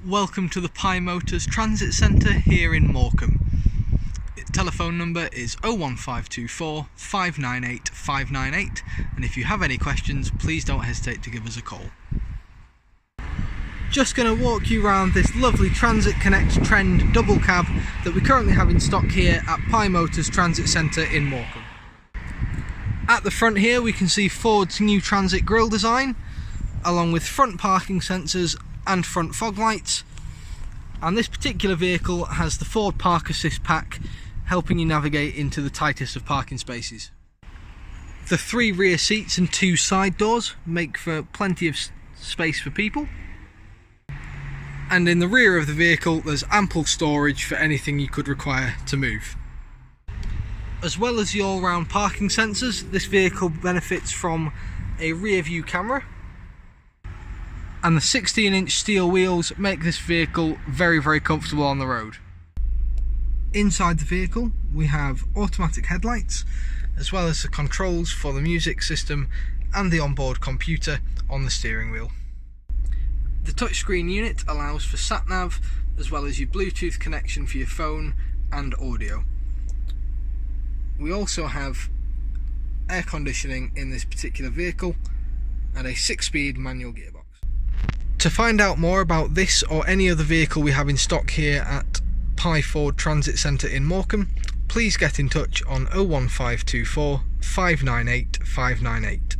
Welcome to the Pye Motors Transit Centre here in Morecambe. Telephone number is 01524 598 598, and if you have any questions, please don't hesitate to give us a call. Just going to walk you around this lovely Transit Connect Trend double cab that we currently have in stock here at Pye Motors Transit Centre in Morecambe. At the front here we can see Ford's new Transit grille design, along with front parking sensors and front fog lights, and this particular vehicle has the Ford Park Assist pack, helping you navigate into the tightest of parking spaces. The 3 rear seats and 2 side doors make for plenty of space for people, and in the rear of the vehicle there's ample storage for anything you could require to move. As well as the all-round parking sensors, this vehicle benefits from a rear view camera, and the 16-inch steel wheels make this vehicle very comfortable on the road. Inside the vehicle we have automatic headlights, as well as the controls for the music system and the onboard computer on the steering wheel. The touchscreen unit allows for sat-nav, as well as your Bluetooth connection for your phone and audio. We also have air conditioning in this particular vehicle and a 6-speed manual gearbox. To find out more about this or any other vehicle we have in stock here at Pye Ford Transit Centre in Morecambe, please get in touch on 01524 598 598.